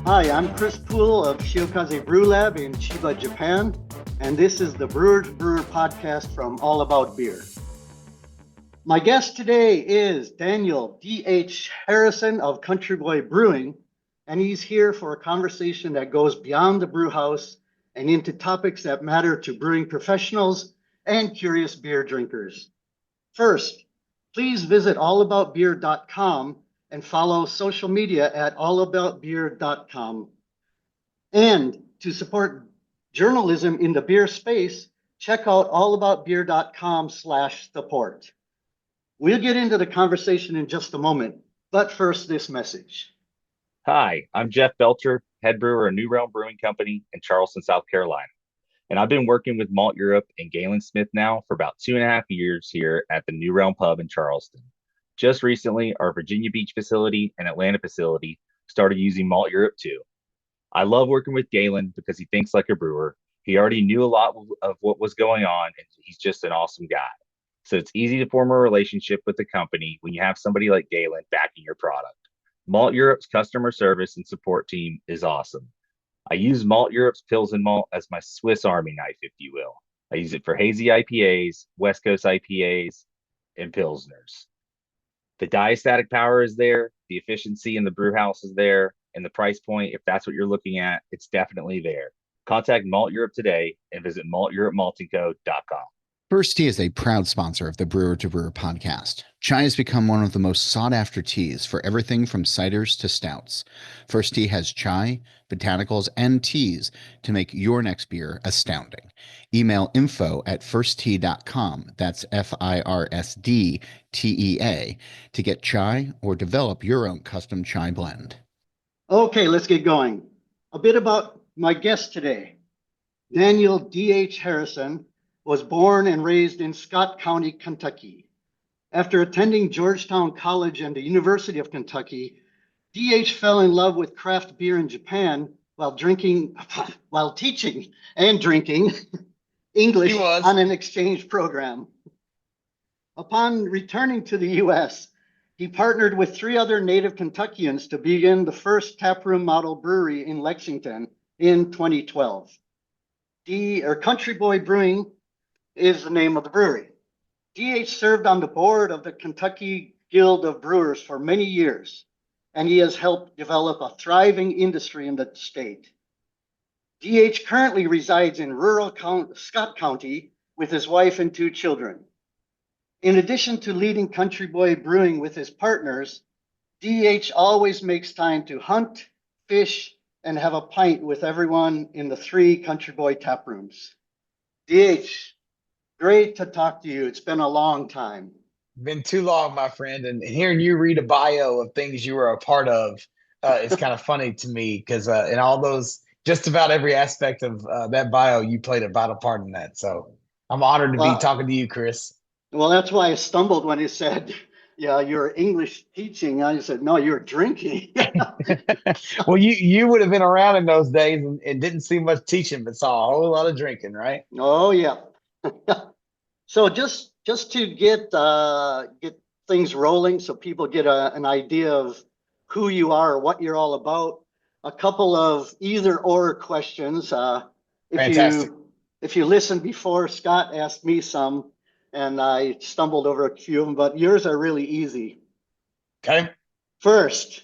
Hi, I'm Chris Poole of Shiokaze Brew Lab in Chiba, Japan, and this is the Brewer to Brewer podcast from All About Beer. My guest today is Daniel D.H. Harrison of Country Boy Brewing, and he's here for a conversation that goes beyond the brew house and into topics that matter to brewing professionals and curious beer drinkers. First, please visit allaboutbeer.com and follow social media at allaboutbeer.com. And to support journalism in the beer space, check out allaboutbeer.com/support. We'll get into the conversation in just a moment, but first, this message. Hi, I'm Jeff Belcher, head brewer of New Realm Brewing Company in Charleston, South Carolina. And I've been working with Malteurop and Galen Smith now for about 2.5 years here at the New Realm Pub in Charleston. Just recently, our Virginia Beach facility and Atlanta facility started using Malteurop too. I love working with Galen because he thinks like a brewer. He already knew a lot of what was going on, and he's just an awesome guy. So it's easy to form a relationship with the company when you have somebody like Galen backing your product. Malteurop's customer service and support team is awesome. I use Malteurop's Pilsen malt as my Swiss Army knife, if you will. I use it for hazy IPAs, West Coast IPAs, and Pilsners. The diastatic power is there, the efficiency in the brew house is there, and the price point, if that's what you're looking at, it's definitely there. Contact Malteurop today and visit malteuropmaltingco.com. Firsd Tea is a proud sponsor of the Brewer to Brewer podcast. Chai has become one of the most sought-after teas for everything from ciders to stouts. Firsd Tea has chai, botanicals, and teas to make your next beer astounding. Email info@firsdtea.com, that's FIRSDTEA, to get chai or develop your own custom chai blend. Okay, let's get going. A bit about my guest today. Daniel D.H. Harrison was born and raised in Scott County, Kentucky. After attending Georgetown College and the University of Kentucky, D.H. fell in love with craft beer in Japan while teaching and drinking English on an exchange program. Upon returning to the U.S., he partnered with 3 other native Kentuckians to begin the first taproom model brewery in Lexington in 2012. Country Boy Brewing is the name of the brewery. DH served on the board of the Kentucky Guild of Brewers for many years, and he has helped develop a thriving industry in the state. DH currently resides in rural Scott County with his wife and 2 children. In addition to leading Country Boy Brewing with his partners, DH always makes time to hunt, fish, and have a pint with everyone in the 3 Country Boy tap rooms. DH, great to talk to you. It's been a long time. Been too long, my friend. And hearing you read a bio of things you were a part of is kind of funny to me because in all those, just about every aspect of that bio, you played a vital part in that. So I'm honored to be talking to you, Chris. Well, that's why I stumbled when he said, yeah, you're English teaching. I said, no, you're drinking. Well, you would have been around in those days and didn't see much teaching, but saw a whole lot of drinking, right? Oh, yeah. So just to get things rolling so people get an idea of who you are or what you're all about, a couple of either or questions. Fantastic. If you listened before, Scott asked me some, and I stumbled over a few of them, but yours are really easy. Okay. First,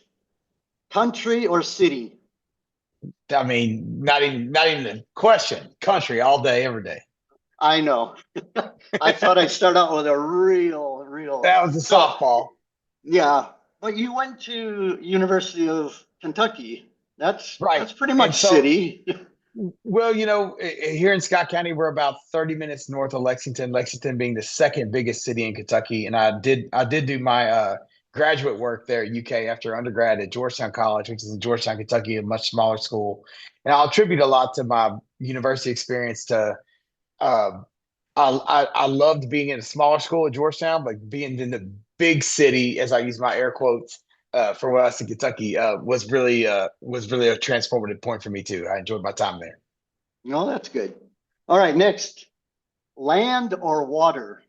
country or city? I mean, not even a question. Country all day, every day. I know. I thought I'd start out with a real. That was a softball. Yeah, but you went to University of Kentucky. That's right. That's pretty much city. Well, here in Scott County, we're about 30 minutes north of Lexington. Lexington being the second biggest city in Kentucky, and I did do my graduate work there at UK after undergrad at Georgetown College, which is in Georgetown, Kentucky, a much smaller school. And I'll attribute a lot to my university experience to. I loved being in a smaller school at Georgetown, but being in the big city, as I use my air quotes, for us in Kentucky, was really a transformative point for me too. I enjoyed my time there. No, that's good. All right, next, land or water?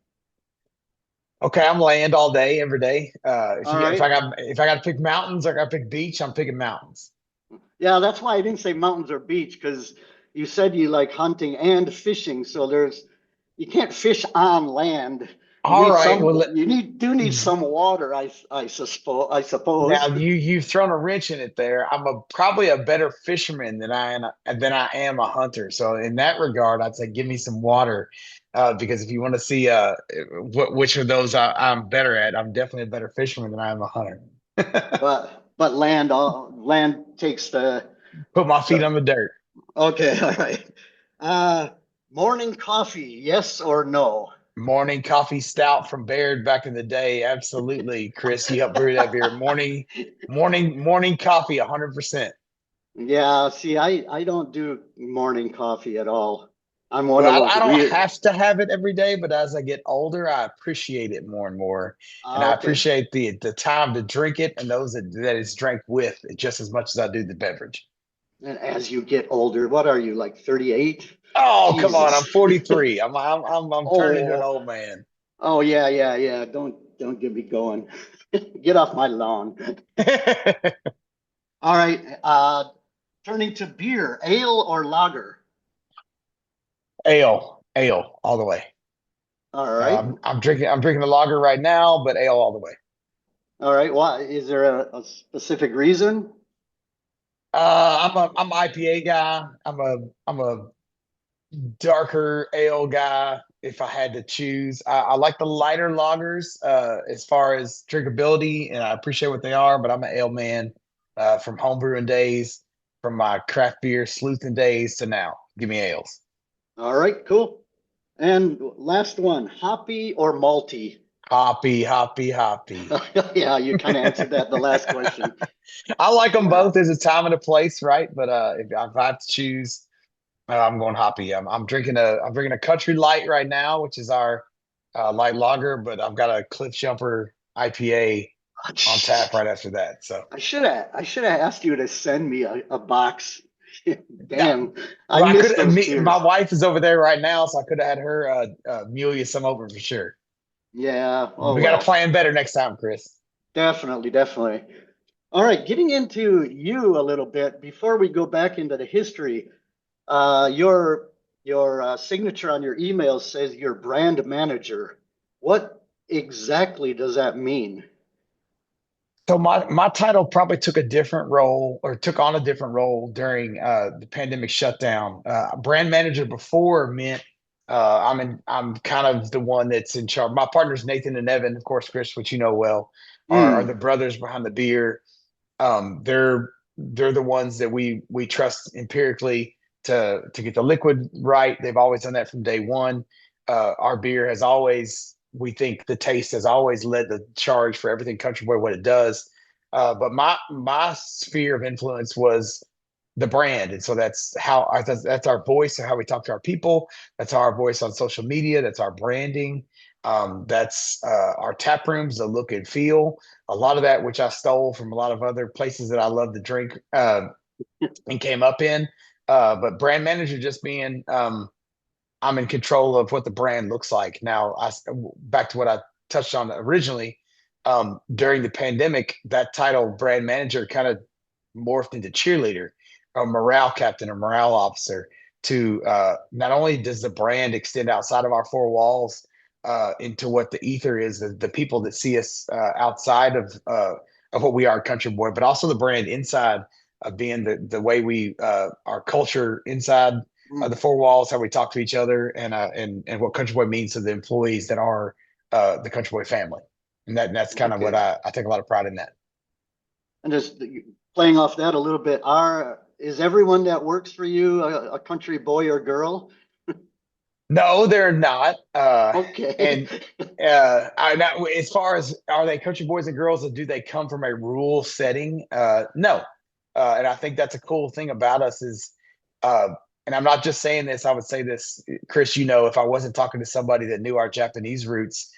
Okay, I'm land all day, every day. If I got to pick mountains, I got to pick beach. I'm picking mountains. Yeah, that's why I didn't say mountains or beach, because you said you like hunting and fishing. So you can't fish on land. You All need right. some, Well, do need some water, I now suppose. you've thrown a wrench in it there. I'm probably a better fisherman than I am a hunter. So in that regard, I'd say give me some water, because if you want to see which of those I'm better at, I'm definitely a better fisherman than I am a hunter. But land takes Put my feet the, on the dirt. okay, all right. Uh, morning coffee, yes or no? Morning coffee stout from Baird back in the day. Absolutely, Chris. You helped brew that beer. Morning coffee, 100%. Yeah, see, I don't do morning coffee at all. I'm one of Well, those I don't weird. have to have it every day, but as I get older, I appreciate it more and more, and I Okay. appreciate the time to drink it and those that it's drank with just as much as I do the beverage. And as you get older, what are you, like 38? Oh, come on! I'm Jesus. 43. I'm turning into an Oh, old man. oh yeah, yeah, yeah. Don't get me going. Get off my lawn. All right. Turning to beer, ale or lager? Ale, all the way. All right. I'm drinking a lager right now, but ale all the way. All right. Why is there a specific reason? I'm an IPA guy. I'm a darker ale guy if I had to choose. I like the lighter lagers as far as drinkability, and I appreciate what they are, but I'm an ale man from homebrewing days, from my craft beer sleuthing days to now. Give me ales. All right, cool. And last one, hoppy or malty? Hoppy, hoppy, hoppy. Yeah, you kind of answered that in the last question. I like them Yeah. both. There's a time and a place, right? But if I have to choose, I'm going hoppy. I'm drinking a Country Light right now, which is our light lager, but I've got a Cliff Jumper IPA on tap right after that. So I should have asked you to send me a box. yeah, Damn, I well, I miss could. those My beers. wife is over there right now, so I could have had her mule you some over for sure. Yeah, oh We got to well. plan better next time, Chris. Definitely, definitely. All right, getting into you a little bit before we go back into the history. Your signature on your email says you're brand manager. What exactly does that mean? So my title probably took a different role or took on a different role during the pandemic shutdown. Brand manager before meant I'm kind of the one that's in charge. My partners Nathan and Evan, of course, Chris, which you know well, are the Mm, brothers behind the beer. They're the ones that we trust empirically to get the liquid right. They've always done that from day one. Our beer has always, we think, the taste has always led the charge for everything Country Boy what it does. But my sphere of influence was the brand, and so that's our voice of how we talk to our people. That's our voice on social media. That's our branding. That's our tap rooms, the look and feel. A lot of that, which I stole from a lot of other places that I love to drink and came up in. But brand manager just being I'm in control of what the brand looks like. Now, back to what I touched on originally. During the pandemic, that title, brand manager, kind of morphed into cheerleader, a morale captain, or morale officer. To not only does the brand extend outside of our four walls into what the ether is, the people that see us outside of what we are, Country Boy, but also the brand inside of being the way we our culture inside the mm, four walls, how we talk to each other, and what Country Boy means to the employees that are the Country Boy family. And that's kind of what okay. I take a lot of pride in that. And just playing off that a little bit, is everyone that works for you a country boy or girl? No, they're not. Okay. And not, as far as are they country boys and girls, or do they come from a rural setting? No. And I think that's a cool thing about us is, uh, and I'm not just saying this, I would say this, Chris, if I wasn't talking to somebody that knew our Japanese roots,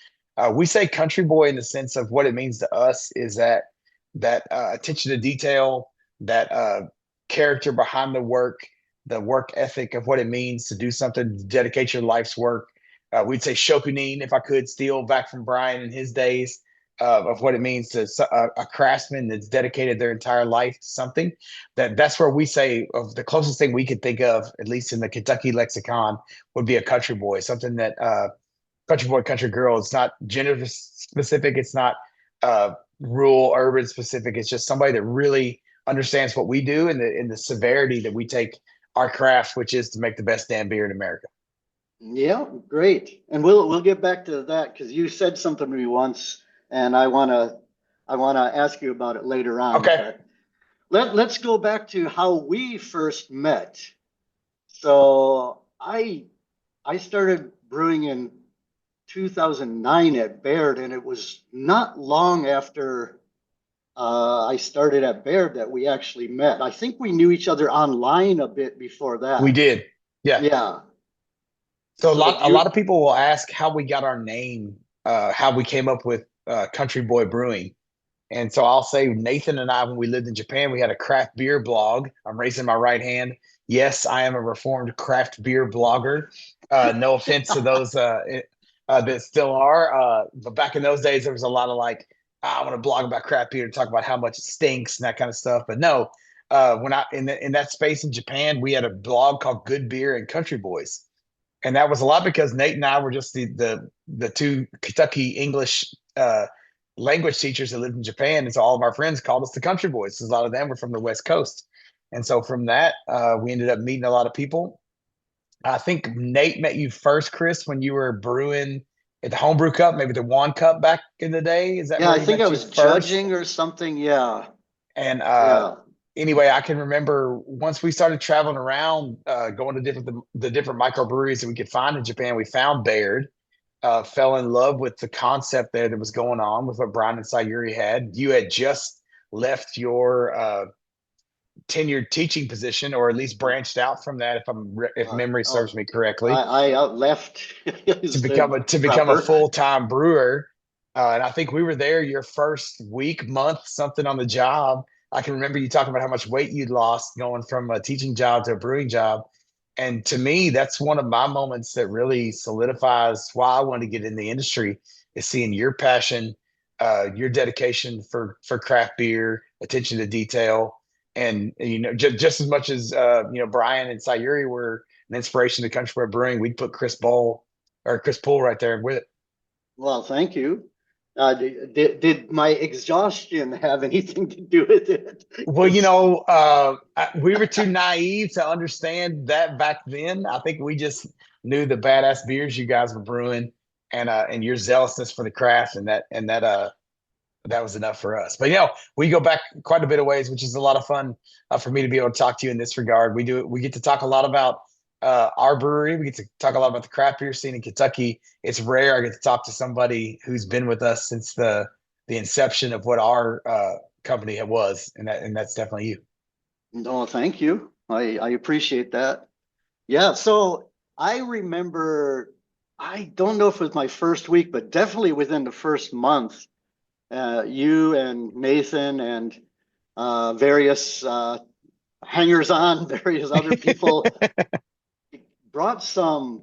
we say country boy in the sense of what it means to us is that attention to detail, that character behind the work ethic of what it means to do something, to dedicate your life's work. We'd say shokunin if I could steal back from Brian in his days. of what it means to a craftsman that's dedicated their entire life to something. That's where we say of the closest thing we could think of, at least in the Kentucky lexicon, would be a country boy, something that country boy, country girl. It's not gender specific. It's not rural, urban specific. It's just somebody that really understands what we do and the severity that we take our craft, which is to make the best damn beer in America. Yeah, great. And we'll get back to that because you said something to me once, and I wanna ask you about it later on. Okay. But let's go back to how we first met. So I started brewing in 2009 at Baird, and it was not long after I started at Baird that we actually met. I think we knew each other online a bit before that. We did. Yeah. Yeah. So a So lot of people will ask how we got our name, how we came up with Country Boy Brewing. And so I'll say Nathan and I, when we lived in Japan, we had a craft beer blog. I'm raising my right hand. Yes, I am a reformed craft beer blogger. No offense to those that still are. But back in those days, there was a lot of like, I want to blog about craft beer and talk about how much it stinks and that kind of stuff. But no, when I in that space in Japan, we had a blog called Good Beer and Country Boys. And that was a lot because Nate and I were just the two Kentucky English language teachers that lived in Japan. And so all of our friends called us the Country Boys. A lot of them were from the West Coast. And so from that, we ended up meeting a lot of people. I think Nate met you first, Chris, when you were brewing at the Homebrew Cup, maybe the One Cup back in the day. Is that yeah, where I he think met I you was first? judging or something. Yeah. And Yeah. anyway, I can remember once we started traveling around, going to the different microbreweries that we could find in Japan, we found Baird, fell in love with the concept there that was going on with what Brian and Sayuri had. You had just left your tenured teaching position, or at least branched out from that, if memory serves me correctly, I left to become a full-time brewer. And I think we were there your first week, month, something on the job. I can remember you talking about how much weight you'd lost going from a teaching job to a brewing job. And to me, that's one of my moments that really solidifies why I want to get in the industry, is seeing your passion, your dedication for craft beer, attention to detail. And just as much as Brian and Sayuri were an inspiration to Country Boy Brewing, we'd put Chris Poel right there with it. Well, thank you. Did my exhaustion have anything to do with it? Well, we were too naive to understand that back then. I think we just knew the badass beers you guys were brewing, and your zealousness for the craft, and that was enough for us. But we go back quite a bit of ways, which is a lot of fun for me to be able to talk to you in this regard. We get to talk a lot about our brewery. We get to talk a lot about the craft beer scene in Kentucky. It's rare I get to talk to somebody who's been with us since the inception of what our company was, and that's definitely you. No, thank you. I appreciate that. Yeah, so I remember, I don't know if it was my first week, but definitely within the first month, you and Nathan and various hangers-on, various other people brought some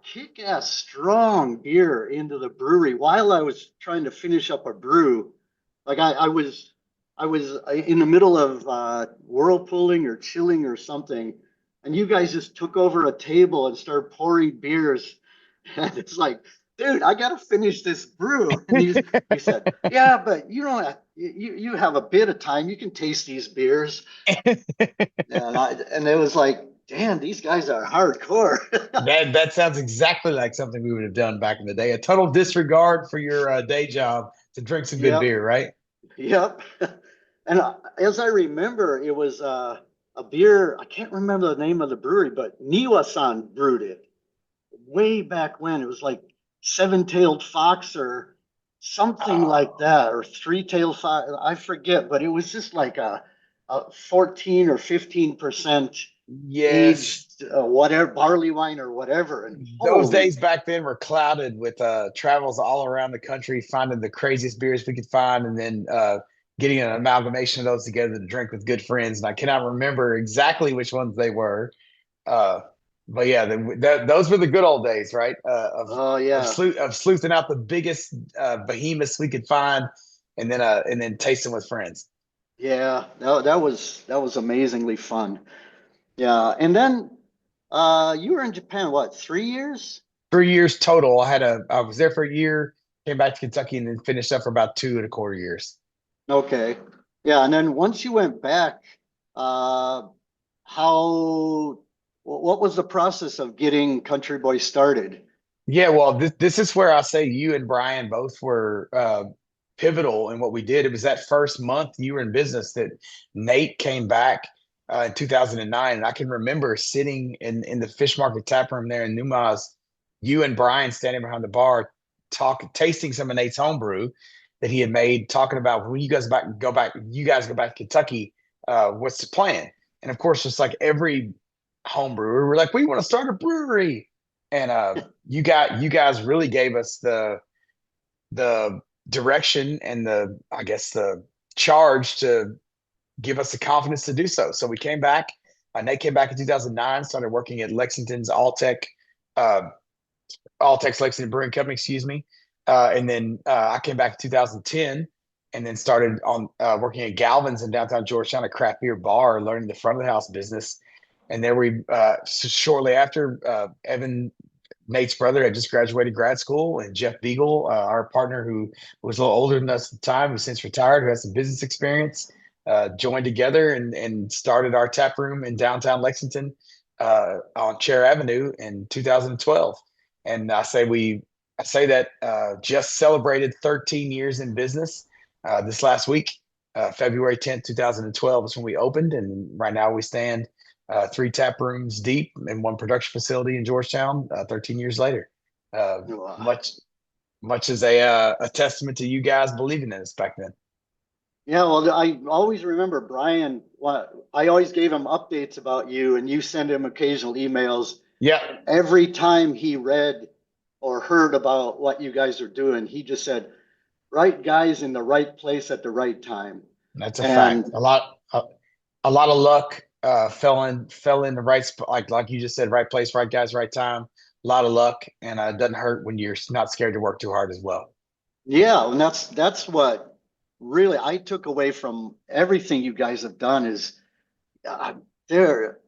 kick-ass strong beer into the brewery while I was trying to finish up a brew. Like I was in the middle of whirlpooling or chilling or something, and you guys just took over a table and started pouring beers. And it's like, dude, I gotta finish this brew. And he said, yeah, but you don't have, you have a bit of time. You can taste these beers. And it was like, damn, these guys are hardcore. That sounds exactly like something we would have done back in the day. A total disregard for your day job to drink some good beer, right? Yep. And as I remember, it was a beer. I can't remember the name of the brewery, but Niwa-san brewed it way back when. It was like Seven-Tailed Fox or something like that, or Three-Tailed Fox. I forget, but it was just like a 14 or 15% aged whatever, barley wine or whatever. And those days back then were clouded with travels all around the country, finding the craziest beers we could find, and then getting an amalgamation of those together to drink with good friends. And I cannot remember exactly which ones they were. but yeah, those were the good old days, right? Oh Of yeah, sleuthing out the biggest behemoths we could find, and then tasting with friends. yeah. That was amazingly fun. Yeah, and then you were in Japan, what, 3 years? 3 years total. I was there for a year, came back to Kentucky, and then finished up for about 2.25 years. Okay. Yeah, and then once you went back, uh, how, what was the process of getting Country Boy started? Yeah, well, this is where I say you and Brian both were pivotal in what we did. It was that first month you were in business that Nate came back in 2009, and I can remember sitting in the fish market tap room there in Numas, you and Brian standing behind the bar, tasting some of Nate's homebrew that he had made, talking about when you guys you guys go back to Kentucky, what's the plan? And of course, just like every home brewer, we're like, we want to start a brewery. And you guys really gave us the direction and I guess the charge to give us the confidence to do so. So we came back. Nate came back in 2009, started working at Lexington's uh, Alltech's Lexington Brewing Company, excuse me. And then I came back in 2010 and then started on working at Galvin's in downtown Georgetown, a craft beer bar, learning the front of the house business. And then shortly after, Evan, Nate's brother, had just graduated grad school, and Jeff Beagle, our partner, who was a little older than us at the time, who's since retired, who has some business experience, joined together and started our tap room in downtown Lexington on Chair Avenue in 2012. And I say that just celebrated 13 years in business this last week. February 10th, 2012 is when we opened, and right now we stand 3 tap rooms deep and 1 production facility in Georgetown. 13 years later, Wow. much as a testament to you guys believing in us back then. Yeah, well, I always remember Brian, I always gave him updates about you, and you send him occasional emails. Yeah, Every time he read or heard about what you guys are doing, he just said, right guys in the right place at the right time. that's a fact. And A lot of luck. Fell in the right spot, like you just said, right place, right guys, right time. A lot of luck, and it doesn't hurt when you're not scared to work too hard as well. yeah, and that's what really I took away from everything you guys have done is uh,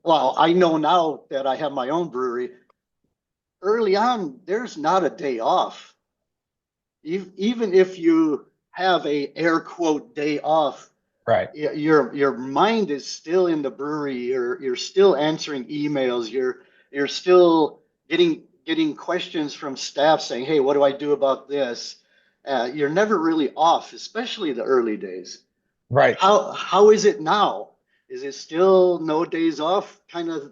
well, I know now that I have my own brewery. Early on, there's not a day off. Even if you have a air quote day off, Right. your mind is still in the brewery. You're still answering emails. You're still getting questions from staff saying, "Hey, what do I do about this?" You're never really off, especially the early days. Right. How is it now? Is it still no days off, kind of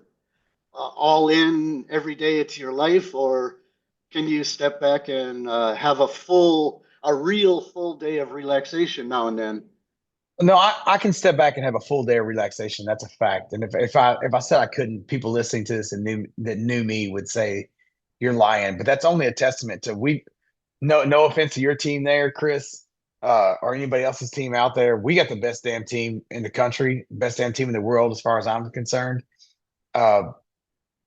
all in every day it's your life, or can you step back and have a real full day of relaxation now and then? No, I can step back and have a full day of relaxation. That's a fact. And if I said I couldn't, people listening to this and knew me would say you're lying. But that's only a testament to we. No offense to your team there, Chris, or anybody else's team out there. We got the best damn team in the country, best damn team in the world, as far as I'm concerned. Uh,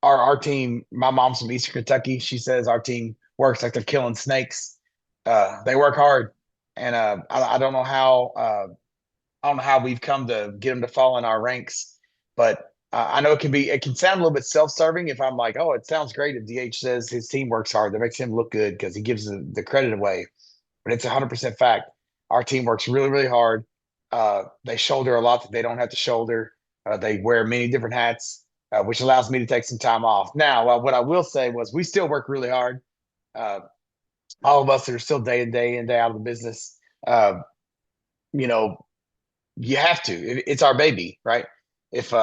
our team. My mom's from Eastern Kentucky. She says our team works like they're killing snakes. They work hard, and I don't know how. I don't know how we've come to get them to fall in our ranks, but I know it can sound a little bit self-serving if I'm like, oh, it sounds great if DH says his team works hard. That makes him look good because he gives the credit away. But it's 100% fact. Our team works really, really hard. They shoulder a lot that they don't have to shoulder. They wear many different hats, which allows me to take some time off. Now, what I will say was we still work really hard. Uh, all of us that are still day in, day out of the business, uh, you know, you have to. It's our baby, right? If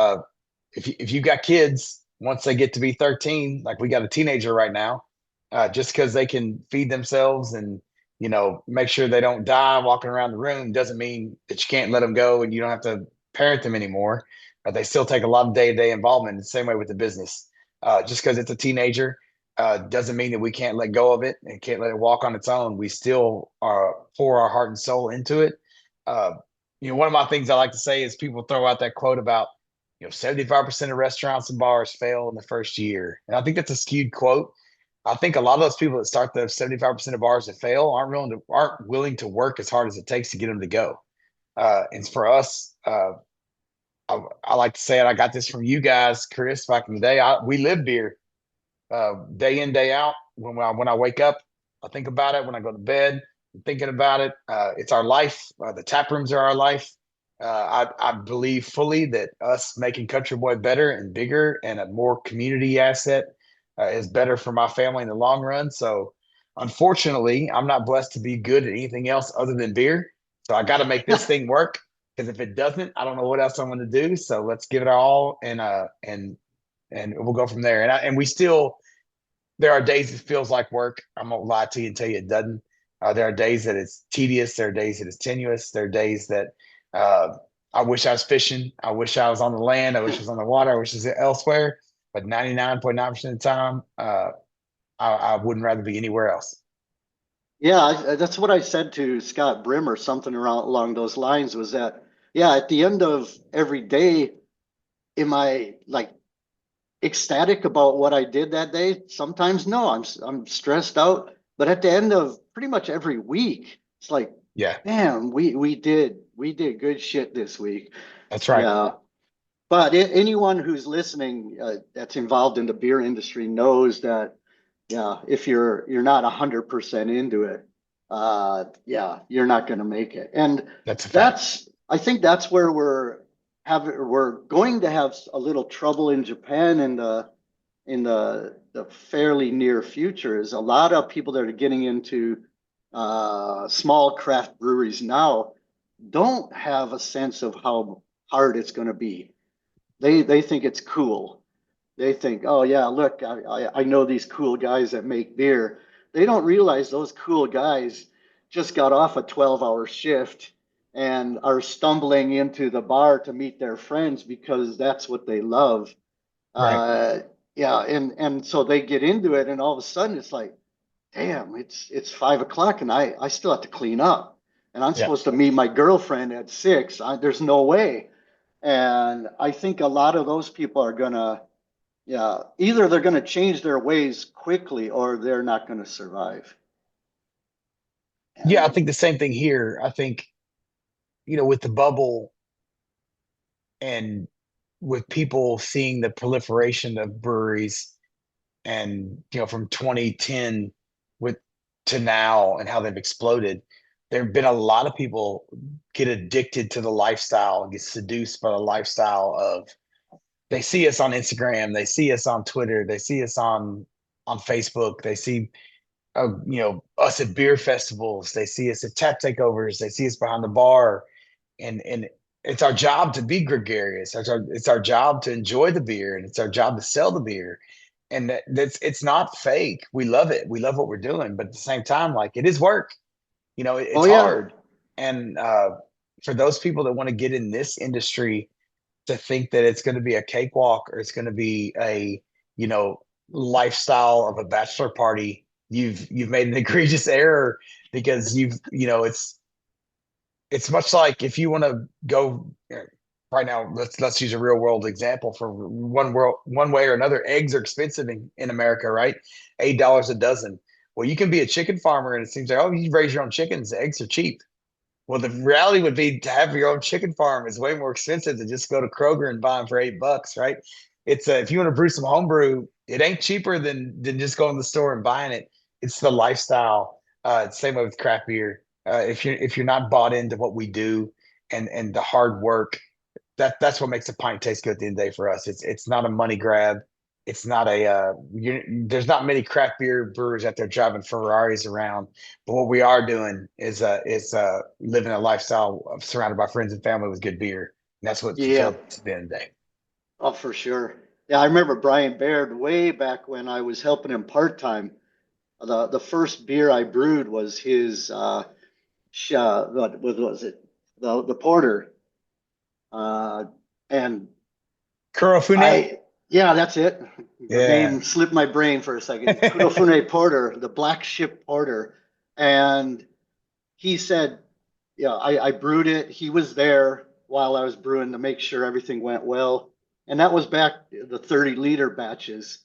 if you got kids, once they get to be 13, like we got a teenager right now, just because they can feed themselves and make sure they don't die walking around the room doesn't mean that you can't let them go and you don't have to parent them anymore. They still take a lot of day-to-day involvement. The same way with the business. Just because it's a teenager doesn't mean that we can't let go of it and can't let it walk on its own. We still pour our heart and soul into it. One of my things I like to say is people throw out that quote about 75% of restaurants and bars fail in the first year. And I think that's a skewed quote. I think a lot of those people that start the 75% of bars that fail aren't willing to work as hard as it takes to get them to go. And for us, I like to say it. I got this from you guys, Chris, back in the day. We live beer day in, day out. When I wake up, I think about it. When I go to bed, I'm thinking about it. It's our life. The tap rooms are our life. I believe fully that us making Country Boy better and bigger and a more community asset is better for my family in the long run. So, unfortunately, I'm not blessed to be good at anything else other than beer. So I got to make this thing work. Because if it doesn't, I don't know what else I'm going to do. So let's give it our all, and we'll go from there. And we still, there are days it feels like work. I'm gonna lie to you and tell you it doesn't. There are days that it's tedious. There are days that it's tenuous. There are days that I wish I was fishing. I wish I was on the land. I wish I was on the water. I wish I was elsewhere. But 99.9% of the time, I wouldn't rather be anywhere else. Yeah, that's what I said to Scott Brim or something around along those lines was that, yeah, at the end of every day, am I like ecstatic about what I did that day? Sometimes no, I'm stressed out. But at the end of pretty much every week, it's like, Yeah, damn, we did good shit this week. that's right. Yeah. But anyone who's listening that's involved in the beer industry knows that, yeah, if you're not 100% into it, yeah, you're not going to make it. And That's a fact. I think that's where we're going to have a little trouble in Japan in the fairly near future. Is a lot of people that are getting into small craft breweries now don't have a sense of how hard it's going to be. They think it's cool. They think, oh yeah, look, I know these cool guys that make beer. They don't realize those cool guys just got off a 12-hour shift and are stumbling into the bar to meet their friends because that's what they love. Right. Uh, yeah, and so they get into it, and all of a sudden it's like, damn, it's 5 o'clock, and I still have to clean up, and I'm Yeah. supposed to meet my girlfriend at 6. There's no way. And I think a lot of those people are gonna, yeah, either they're gonna change their ways quickly or they're not gonna survive. Yeah, I And think the same thing here. I think, with the bubble and with people seeing the proliferation of breweries and from 2010 with to now and how they've exploded, there have been a lot of people get addicted to the lifestyle and get seduced by the lifestyle of, they see us on Instagram, they see us on Twitter, they see us on Facebook, they see us at beer festivals, they see us at tap takeovers, they see us behind the bar, and it's our job to be gregarious. It's our job to enjoy the beer, and it's our job to sell the beer. And it's not fake. We love it. We love what we're doing, but at the same time, like, it is work. oh It's yeah, hard. And for those people that want to get in this industry, to think that it's going to be a cakewalk or it's going to be a you know lifestyle of a bachelor party, you've made an egregious error, because it's much like, if you want to go right now, let's use a real world example. For one way or another, eggs are expensive in America, right? $8 a dozen. Well, you can be a chicken farmer and it seems like, oh, you raise your own chickens, eggs are cheap. Well, the reality would be, to have your own chicken farm is way more expensive than just go to Kroger and buy them for $8, right? It's if you want to brew some homebrew, it ain't cheaper than just going to the store and buying it. It's the lifestyle. Same way with craft beer. If you're not bought into what we do and the hard work, that's what makes a pint taste good at the end of the day for us. It's not a money grab. It's not there's not many craft beer brewers out there driving Ferraris around, but what we are doing is living a lifestyle of surrounded by friends and family with good beer. And that's what yeah, fulfills at the end of the day. oh for sure. Yeah, I remember Brian Baird way back when I was helping him part time. The first beer I brewed was his what was it? The porter. Uh, and Kurofune? yeah, that's it. The Yeah. name slipped my brain for a second. Kudofune Porter, the Black Ship Porter. And he said, yeah, I brewed it. He was there while I was brewing to make sure everything went well. and that was back the 30-liter batches.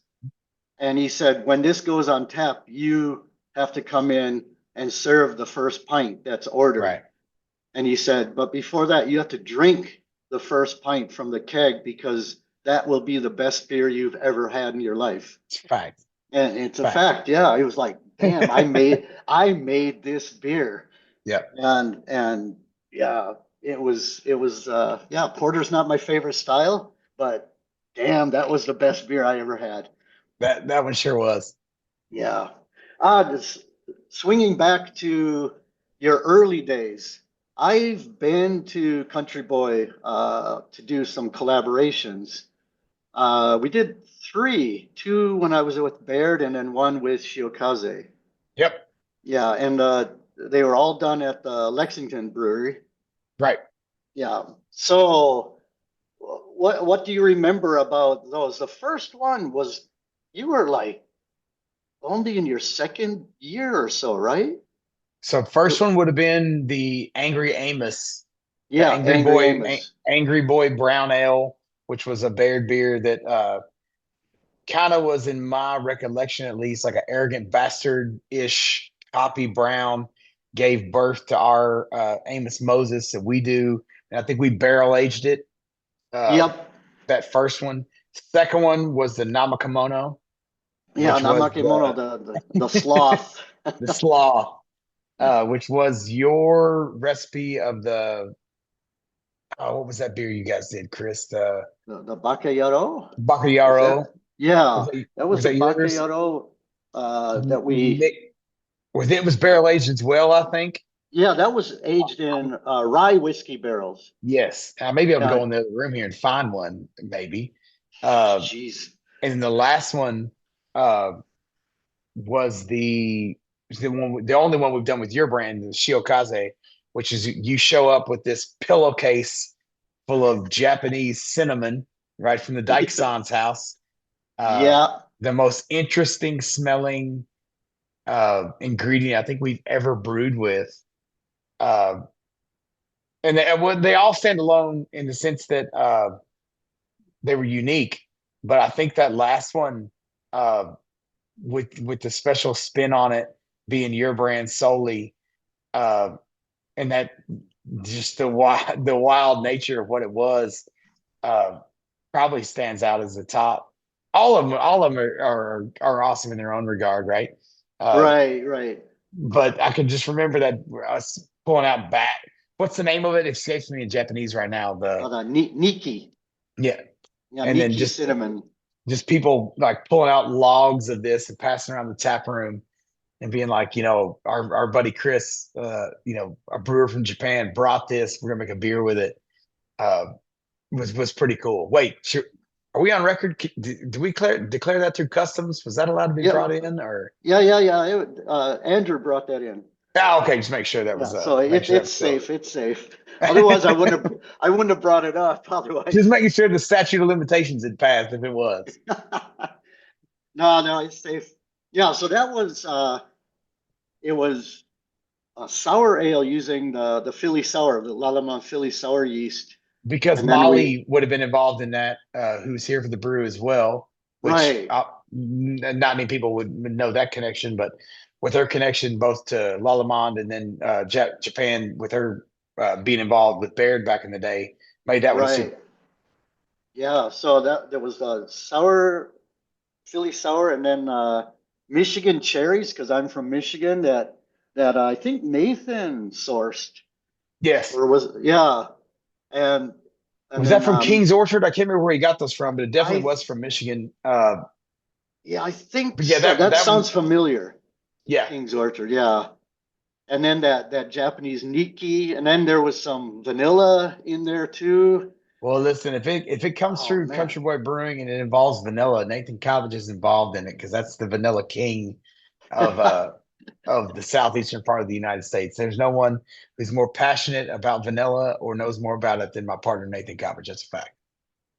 And he said, when this goes on tap, you have to come in and serve the first pint that's ordered. Right. And he said, but before that, you have to drink the first pint from the keg because that will be the best beer you've ever had in your life. It's a fact. And it's a Fact. fact. Yeah. He was like, damn, I made this beer. Yep. And yeah, it was yeah, porter's not my favorite style, but damn, that was the best beer I ever had. That one sure was. Yeah. Just swinging back to your early days, I've been to Country Boy to do some collaborations. We did two when I was with Baird and then one with Shiokaze. Yep. Yeah, and they were all done at the Lexington Brewery. Right. Yeah. So what do you remember about those? The first one was you were like only in your second year or so, right? So first one would have been the Angry Amos, the Yeah, Angry Amos. Angry Boy Brown Ale, which was a Baird beer that kind of was, in my recollection at least, like an arrogant bastard-ish Hoppy Brown, gave birth to our Amos Moses that we do. And I think we barrel aged it. Yep. That first one. Second one was the Namakimono, Yeah, which was Namakimono, the sloth. the slaw, which was your recipe of the what was that beer you guys did, Chris? The The Bakayaro? Was Bacayaro. that? Yeah, Was that was was the that yours? Bakayaro that we. It was barrel aged as well, I think. Yeah, that was aged in rye whiskey barrels. Yes. I may be able to Yeah. go in the other room here and find one, maybe. And Jeez. then the last one was the only one we've done with your brand, the Shiokaze, which is you show up with this pillowcase full of Japanese cinnamon right from the Dyke-san's house. Yeah. The most interesting smelling ingredient I think we've ever brewed with. And they all stand alone in the sense that they were unique. But I think that last one, with the special spin on it being your brand solely, and that just the wild nature of what it was, probably stands out as the top. All of them are awesome in their own regard, right? Right. But I can just remember that us pulling out bat. What's the name of it? It escapes me in Japanese right now. The Niki. Yeah, Yeah, and then Niki cinnamon. just people like pulling out logs of this and passing around the tap room and being like, our buddy Chris, a brewer from Japan brought this. We're gonna make a beer with it. Was pretty cool. Wait, are we on record? Do we declare that through customs? Was that allowed to be brought in, or? Yeah. Andrew brought that in. Oh, okay. Just make sure that was. So it's safe. It's safe. Otherwise, I wouldn't have brought it up. Otherwise, just making sure the statute of limitations had passed if it was. No, it's safe. Yeah. So that was it was a sour ale using the Philly sour, the Lallemand Philly sour yeast. Because Molly would have been involved in that, who's here for the brew as well. Which right. Not many people would know that connection, but with her connection both to Lallemand and then Japan, with her being involved with Baird back in the day, made that one super. Yeah, so there was a sour, Philly sour, and then Michigan cherries, because I'm from Michigan, that I think Nathan sourced. Yes. Or and was that from King's Orchard? I can't remember where he got those from, but it definitely was from Michigan. Yeah, I think so. That sounds familiar. Yeah. King's Orchard, yeah. And then that Japanese Niki, and then there was some vanilla in there too. Well, listen, if it comes through Country Boy Brewing and it involves vanilla, Nathan Calvage is involved in it because that's the vanilla king of of the southeastern part of the United States. There's no one who's more passionate about vanilla or knows more about it than my partner Nathan Calvage. That's a fact.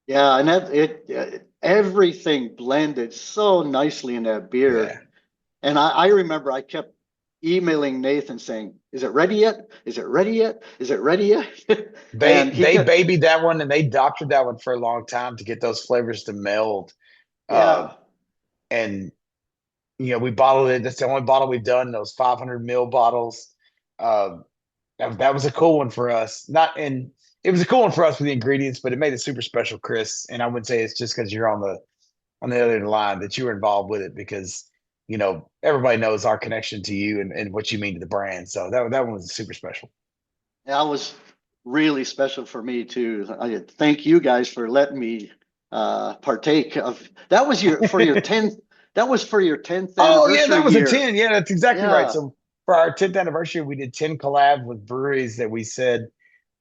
Yeah, and everything blended so nicely in that beer. Yeah. And I remember I kept, emailing Nathan saying, "Is it ready yet? Is it ready yet? Is it ready yet?" They And he they kept, babied that one and they doctored that one for a long time to get those flavors to meld. Uh, yeah, and we bottled it. That's the only bottle we've done. Those 500 ml bottles. Uh, that was a cool one for us. Not and it was a cool one for us with the ingredients, but it made it super special, Chris. And I would say it's just because you're on the other end of the line that you were involved with it because everybody knows our connection to you and what you mean to the brand. So that one was super special. that was really special for me too. I thank you guys for letting me partake of that. Was your for your 10th. That was for your 10th Oh yeah, that anniversary was a year. 10. Yeah, that's exactly right. Yeah. So for our 10th anniversary, we did 10 collabs with breweries that we said,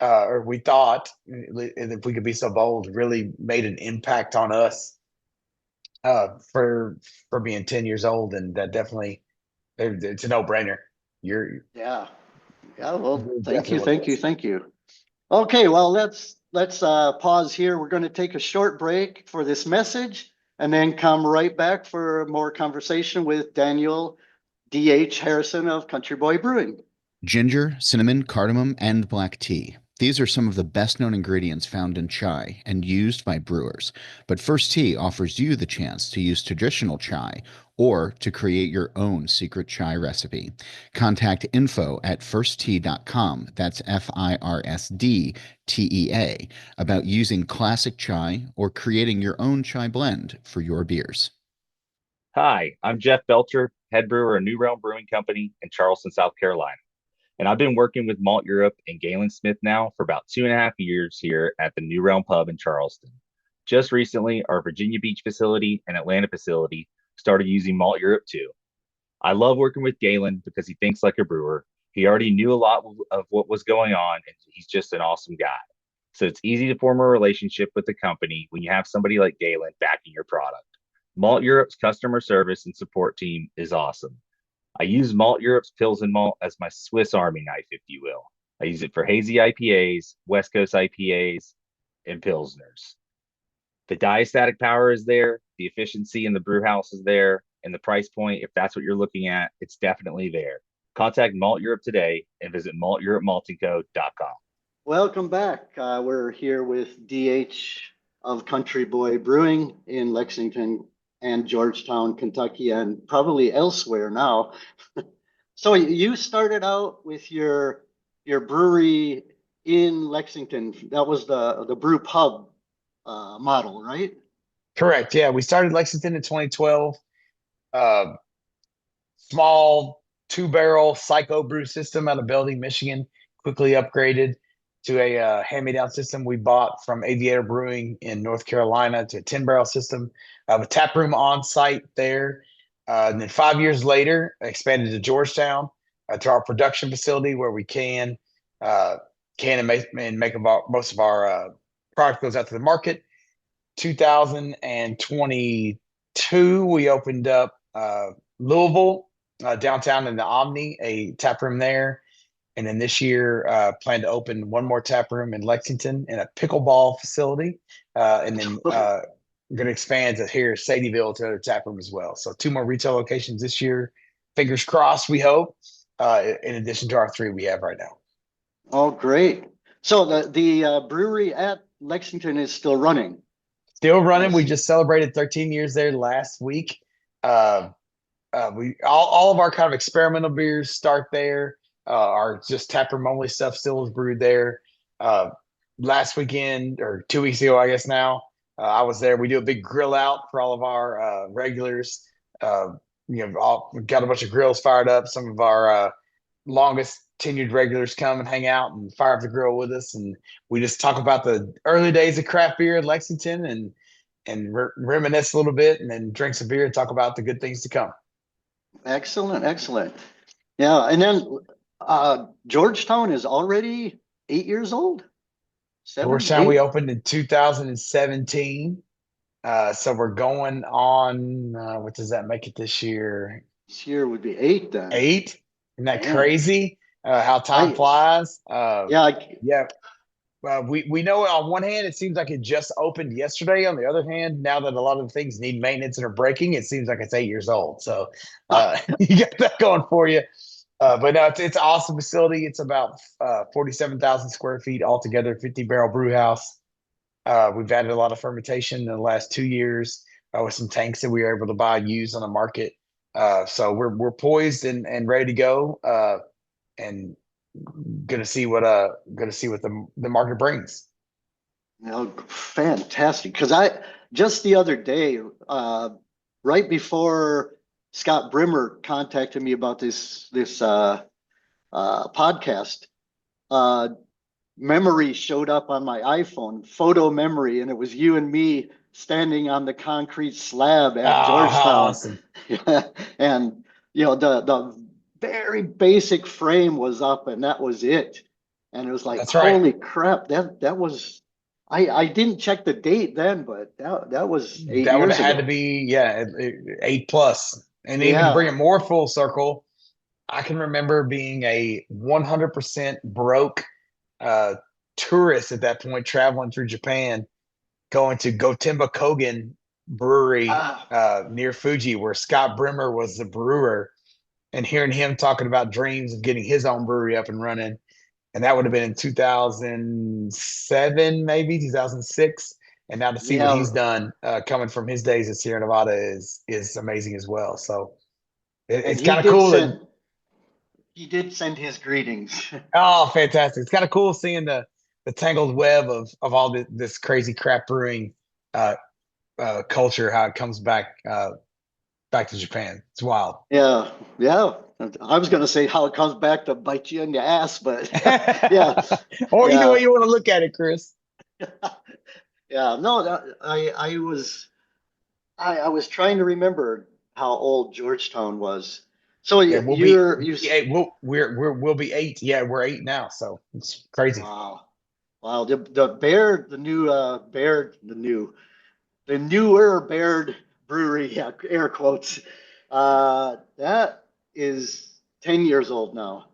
or we thought, and if we could be so bold, really made an impact on us for being 10 years old, and that definitely it's a no brainer. Yeah. Yeah. Well, You're thank definitely you. one of Thank you. those. Thank you. Okay. Well, let's pause here. We're going to take a short break for this message and then come right back for more conversation with Daniel D.H. Harrison of Country Boy Brewing. Ginger, cinnamon, cardamom, and black tea. These are some of the best known ingredients found in chai and used by brewers. But Firsd Tea offers you the chance to use traditional chai or to create your own secret chai recipe. Contact info@firsdtea.com, that's FIRSDTEA, about using classic chai or creating your own chai blend for your beers. Hi, I'm Jeff Belcher, head brewer of New Realm Brewing Company in Charleston, South Carolina. And I've been working with Malteurop and Galen Smith now for about 2.5 years here at the New Realm Pub in Charleston. Just recently, our Virginia Beach facility and Atlanta facility started using Malteurop too. I love working with Galen because he thinks like a brewer. He already knew a lot of what was going on, and he's just an awesome guy. So it's easy to form a relationship with the company when you have somebody like Galen backing your product. Malt Europe's customer service and support team is awesome. I use Malt Europe's Pilsen malt as my Swiss Army knife, if you will. I use it for hazy IPAs, West Coast IPAs, and Pilsners. The diastatic power is there, the efficiency in the brew house is there, and the price point, if that's what you're looking at, it's definitely there. Contact Malt Europe today and visit malteuropemaltingco.com. Welcome back. We're here with DH of Country Boy Brewing in Lexington and Georgetown, Kentucky, and probably elsewhere now. So you started out with your brewery in Lexington. That was the brew pub model, right? Correct. Yeah, we started Lexington in 2012. Uh, Small 2-barrel Psycho brew system out of Belding, Michigan. Quickly upgraded to a hand-me-down system we bought from Aviator Brewing in North Carolina to a 10-barrel system. I have a tap room on site there. And then 5 years later, I expanded to Georgetown to our production facility where we can and make about most of our product goes out to the market. 2022, we opened up Louisville, downtown in the Omni, a tap room there. And then this year, plan to open one more tap room in Lexington and a pickleball facility. And then we're going to expand to here, Sadieville, to a tap room as well. So 2 more retail locations this year. Fingers crossed, we hope, in addition to our 3 we have right now. Oh, great. So the brewery at Lexington is still running. Still running. We just celebrated 13 years there last week. We all of our kind of experimental beers start there. Our just taproom only stuff still is brewed there. Last weekend or 2 weeks ago, I guess now, I was there. We do a big grill out for all of our regulars. We've got a bunch of grills fired up. Some of our longest tenured regulars come and hang out and fire up the grill with us, and we just talk about the early days of craft beer in Lexington and reminisce a little bit, and then drink some beer and talk about the good things to come. Excellent, excellent. Yeah, and then Georgetown is already 8 years old. Georgetown, we opened in 2017. So we're going on, what does that make it this year? This year would be 8 then. 8? Isn't that crazy? How time flies. Yeah. We know on one hand, it seems like it just opened yesterday. On the other hand, now that a lot of things need maintenance and are breaking, it seems like it's 8 years old. So you got that going for you. But no, it's an awesome facility. It's about 47,000 square feet altogether, 50-barrel brew house. We've added a lot of fermentation in the last 2 years with some tanks that we were able to buy used on the market. So we're poised and ready to go, and gonna see what the market brings. Fantastic. Because I just the other day, right before Scott Brimmer contacted me about this podcast, uh, memory showed up on my iPhone, photo memory, and it was you and me standing on the concrete slab at How Georgetown. awesome. And the very basic frame was up, and that was it. And it was like, That's right. holy crap, that was I didn't check the date then, but that was 8 That would years have had ago. to be 8+. And even to bring it more full circle, I can remember being a 100% broke tourist at that point, traveling through Japan, going to Gotemba Kogen Brewery near Fuji, where Scott Brimmer was the brewer, and hearing him talking about dreams of getting his own brewery up and running. And that would have been in 2007, maybe 2006. And now to see what he's done coming from his days in Sierra Nevada is amazing as well. So it's kind of cool. He did send his greetings. Oh, fantastic! It's kind of cool seeing the tangled web of all this crazy craft brewing culture, how it comes back to Japan. It's wild. Yeah. I was going to say how it comes back to bite you in the ass, but yeah. Or either way you want to look at it, Chris. Yeah. No, I was trying to remember how old Georgetown was. So Yeah, we'll be 8. Yeah, we're 8 now, so it's crazy. Wow. The Baird, the newer Baird Brewery, yeah, air quotes. That is 10 years old now.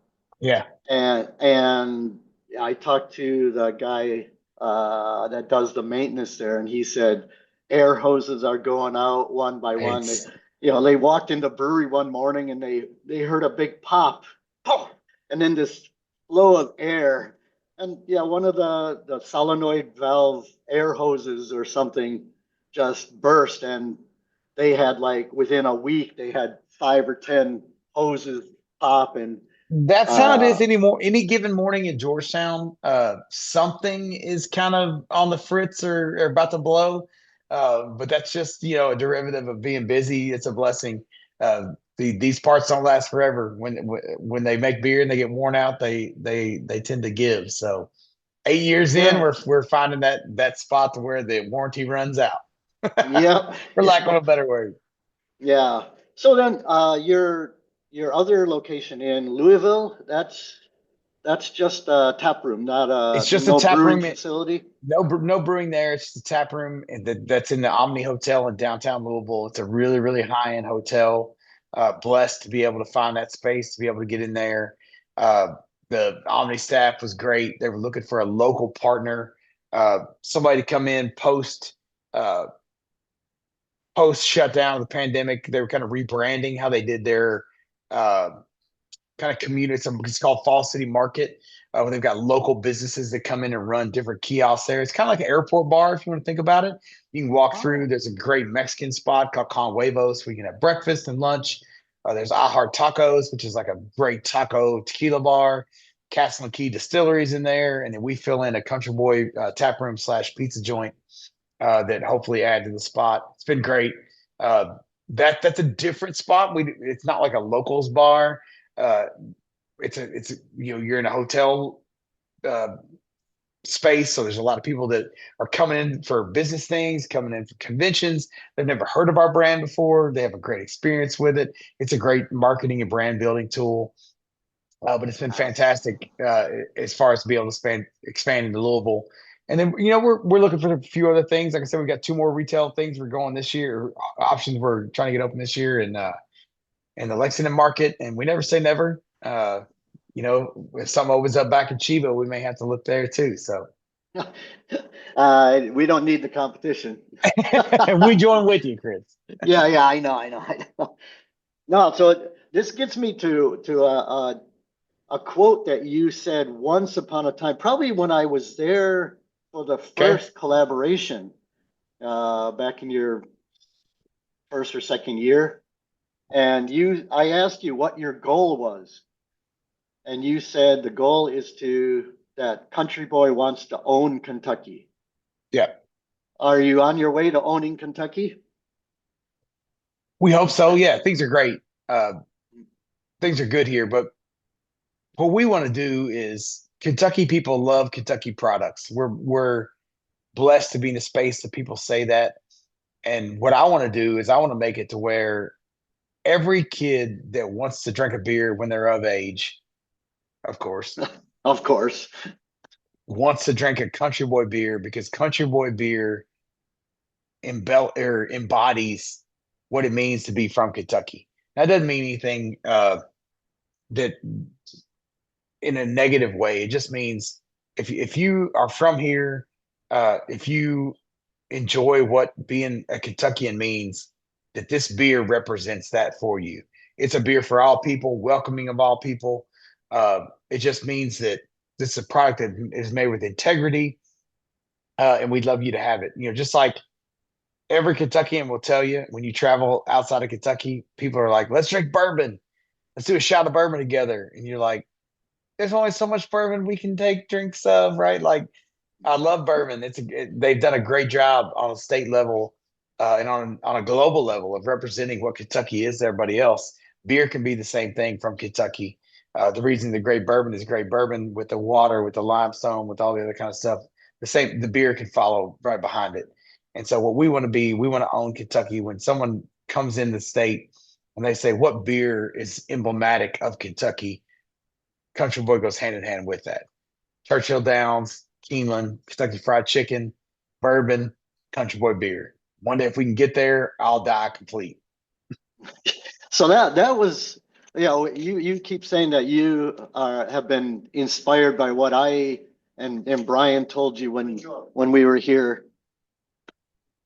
Yeah. And I talked to the guy that does the maintenance there, and he said air hoses are going out one by one. They walked in the brewery one morning and they heard a big pop, and then this flow of air. And yeah, one of the solenoid valve air hoses or something just burst, and they had, like, within a week they had 5 or 10 hoses pop. And That's how it is anymore. Any given morning in Georgetown, something is kind of on the fritz or about to blow. But that's just, a derivative of being busy. It's a blessing. These parts don't last forever. When they make beer and they get worn out, they tend to give. So 8 years in, we're finding that spot to where the warranty runs out. Yep. For lack of a better word. Yeah. So then, your other location in Louisville, that's just a tap room, not It's just no a tap brewing room. facility. No brewing there. It's the tap room that's in the Omni Hotel in downtown Louisville. It's a really, really high-end hotel. Blessed to be able to find that space, to be able to get in there. The Omni staff was great. They were looking for a local partner, somebody to come in post shutdown of the pandemic. They were kind of rebranding how they did their kind of community. It's called Fall City Market, where they've got local businesses that come in and run different kiosks there. It's kind of like an airport bar, if you want to think about it. You can walk through. There's a great Mexican spot called Con Huevos where you can have breakfast and lunch. There's I Heart Tacos, which is like a great taco tequila bar. Castle and Key Distilleries in there, and then we fill in a Country Boy tap room / pizza joint that hopefully add to the spot. It's been great. That's a different spot. It's not like a locals bar. It's you're in a hotel space, so there's a lot of people that are coming in for business things, coming in for conventions. They've never heard of our brand before. They have a great experience with it. It's a great marketing and brand building tool. But it's been fantastic as far as to be able to expand into Louisville. And then, we're looking for a few other things. Like I said, we've got 2 more retail things we're going this year, options we're trying to get open this year in the Lexington market. And we never say never. If something opens up back in Chiba, we may have to look there too. So We don't need the competition. we join with you, Chris. Yeah, I know. No, so this gets me to a quote that you said once upon a time, probably when I was there for the first collaboration, back in your first or second year. And I asked you what your goal was. And you said the goal is that Country Boy wants to own Kentucky. Yeah. Are you on your way to owning Kentucky? We hope so. Yeah, things are great. Things are good here, but what we want to do is Kentucky people love Kentucky products. We're blessed to be in a space that people say that. And what I want to do is I want to make it to where every kid that wants to drink a beer when they're of age, of course, Of course. wants to drink a Country Boy beer because Country Boy beer embodies what it means to be from Kentucky. That doesn't mean anything that in a negative way. It just means if you are from here, if you enjoy what being a Kentuckian means, that this beer represents that for you. It's a beer for all people, welcoming of all people. It just means that this is a product that is made with integrity, and we'd love you to have it. Just like every Kentuckian will tell you, when you travel outside of Kentucky, people are like, "Let's drink bourbon. Let's do a shot of bourbon together." And you're like, "There's only so much bourbon we can take drinks of, right?" Like, I love bourbon. They've done a great job on a state level, and on a global level of representing what Kentucky is to everybody else. Beer can be the same thing from Kentucky. The reason the great bourbon is great bourbon, with the water, with the limestone, with all the other kind of stuff, the beer can follow right behind it. And so what we want to be, we want to own Kentucky. When someone comes in the state and they say, "What beer is emblematic of Kentucky?" Country Boy goes hand in hand with that. Churchill Downs, Keeneland, Kentucky Fried Chicken, bourbon, Country Boy beer. One day, if we can get there, I'll die complete. So that was, you keep saying that you have been inspired by what I and Brian told you when we were here.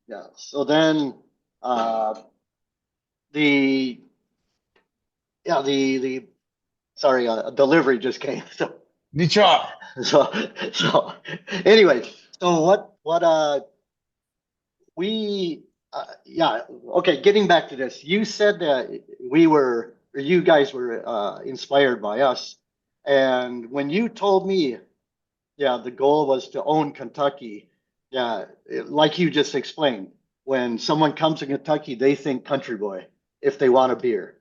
Yeah. So then the the sorry, a delivery just came. So Detroit. so anyway, so what we yeah, okay, getting back to this, you said that you guys were inspired by us, and when you told me, yeah, the goal was to own Kentucky, yeah, like you just explained, when someone comes to Kentucky, they think Country Boy if they want a beer.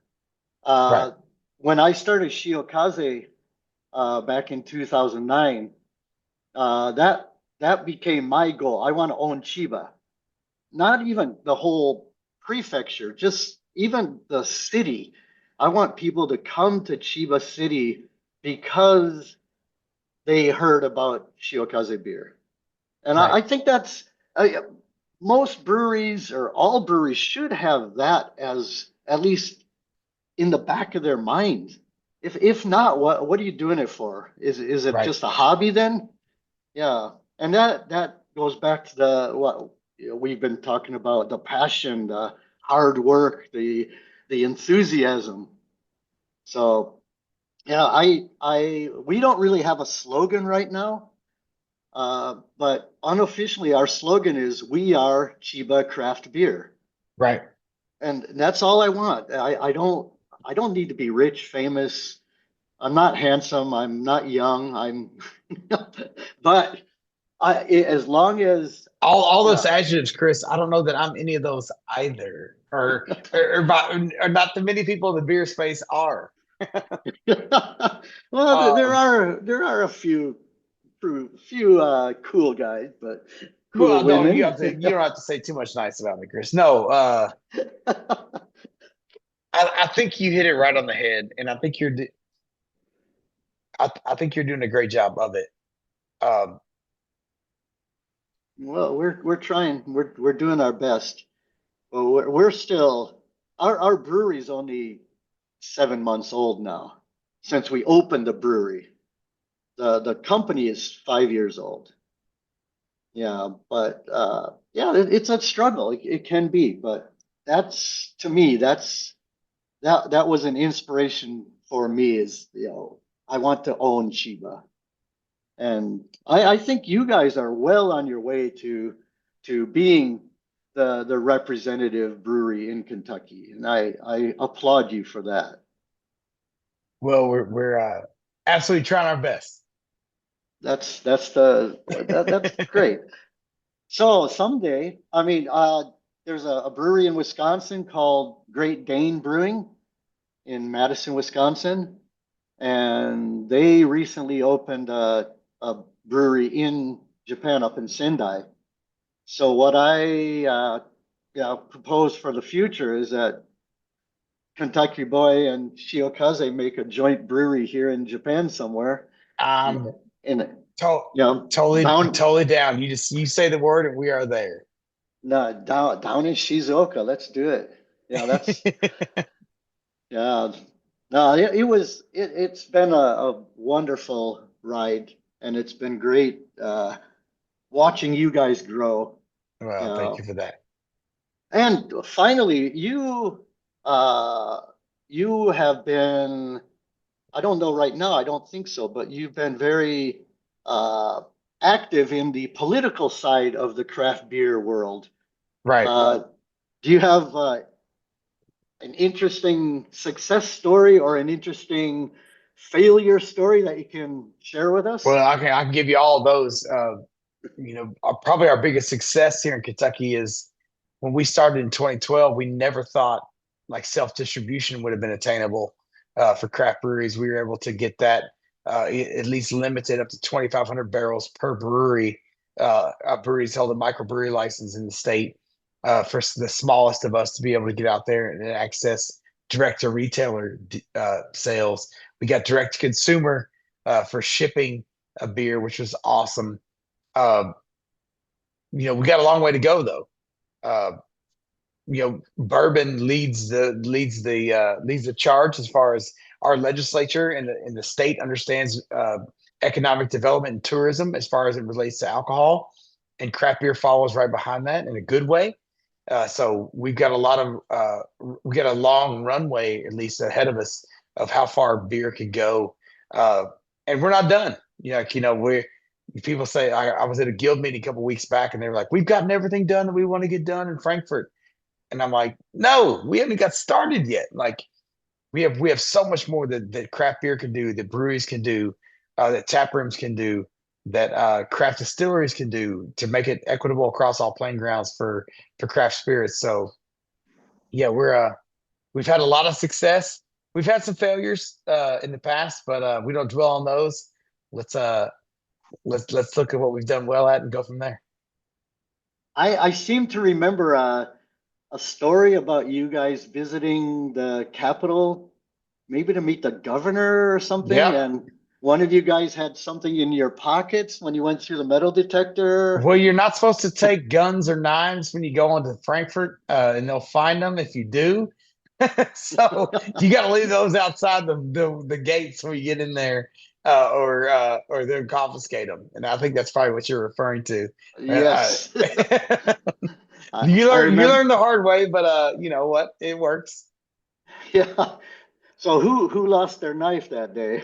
Right. When I started Shiokaze back in 2009, that became my goal. I want to own Chiba, not even the whole prefecture, just even the city. I want people to come to Chiba City because they heard about Shiokaze beer. And Right. I think that's most breweries or all breweries should have that as at least in the back of their mind. If not, what are you doing it for? Is it Right. just a hobby then? Yeah, and that goes back to what we've been talking about, the passion, the hard work, the enthusiasm. So yeah, we don't really have a slogan right now, but unofficially our slogan is "We are Chiba Craft Beer," Right. and that's all I want. I don't need to be rich, famous. I'm not handsome. I'm not young. But as long as All those yeah. adjectives, Chris. I don't know that I'm any of those either, or not that many people in the beer space are. Well, Um, there are a few cool guys, but cool well, no, women. you don't have to say too much nice about me, Chris. No, I think you hit it right on the head, and I think I think you're doing a great job of it. Um, Well, we're trying. We're doing our best. Well, we're still our brewery's only 7 months old now since we opened the brewery. The company is 5 years old. Yeah, but yeah, it's a struggle. It can be, but that's to me, that's that was an inspiration for me. Is I want to own Chiba, and I think you guys are well on your way to being the representative brewery in Kentucky, and I applaud you for that. Well, we're absolutely trying our best. That's great. So someday, I mean, there's a brewery in Wisconsin called Great Dane Brewing in Madison, Wisconsin, and they recently opened a brewery in Japan up in Sendai. So what I propose for the future is that Kentucky Boy and Shiokaze make a joint brewery here in Japan somewhere. Um, In to- down totally down. You say the word and we are there. no down in Shizuoka. Let's do it. Yeah, that's yeah. No, it's been a wonderful ride, and it's been great watching you guys grow. Well, thank Yeah. you for that. And finally, you have been, I don't know right now, I don't think so, but you've been very uh active in the political side of the craft beer world. Right. Uh do you have an interesting success story or an interesting failure story that you can share with us? Well, I can give you all of those. Probably our biggest success here in Kentucky is when we started in 2012. We never thought like self distribution would have been attainable for craft breweries. We were able to get that at least limited up to 2,500 barrels per brewery. Breweries held a microbrewery license in the state for the smallest of us to be able to get out there and access direct to retailer sales. We got direct to consumer for shipping a beer, which was awesome. Uh, we got a long way to go though. Uh, Bourbon leads the charge as far as our legislature and the state understands economic development and tourism as far as it relates to alcohol, and craft beer follows right behind that in a good way. So we've got we got a long runway at least ahead of us of how far beer could go, uh, and we're not done. We're people say I was at a guild meeting a couple weeks back, and they were like, "We've gotten everything done that we want to get done in Frankfurt," and I'm like, "No, we haven't got started yet. Like we have so much more that craft beer can do, that breweries can do, that tap rooms can do, that craft distilleries can do to make it equitable across all playing grounds for craft spirits." So yeah, we've had a lot of success. We've had some failures in the past, but we don't dwell on those. Let's let's look at what we've done well at and go from there. I seem to remember a story about you guys visiting the Capitol, maybe to meet the governor or something, Yeah. and one of you guys had something in your pockets when you went through the metal detector. Well, you're not supposed to take guns or knives when you go into Frankfurt, and they'll find them if you do. So you got to leave those outside the gates when you get in there, or they'll confiscate them. And I think that's probably what you're referring to. Yes. You I learn remember. the hard way, but you know what? It works. Yeah. So who lost their knife that day?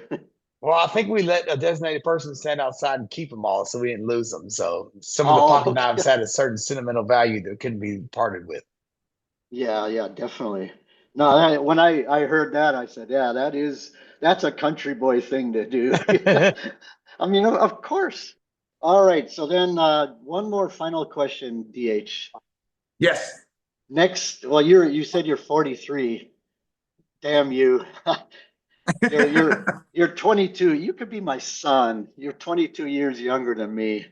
Well, I think we let a designated person stand outside and keep them all, so we didn't lose them. So some of the Oh, pocket knives okay. had a certain sentimental value that couldn't be parted with. Yeah, definitely. No, when I heard that, I said, yeah, that's a country boy thing to do. I mean, of course. All right. So then, one more final question, DH. Yes. Next, well, you said you're 43. Damn you. You're 22. You could be my son. You're 22 years younger than me.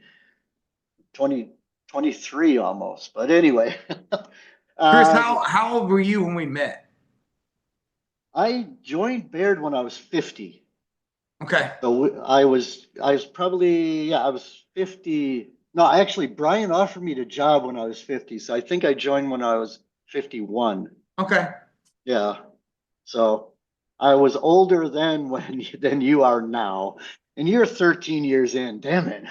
20 23 almost. But anyway, Chris, uh, how old were you when we met? I joined Baird when I was 50. Okay. So I was probably, yeah, I was 50. No, actually, Brian offered me the job when I was 50. So I think I joined when I was 51. Okay. Yeah. So I was older then than you are now. And you're 13 years in. Damn it.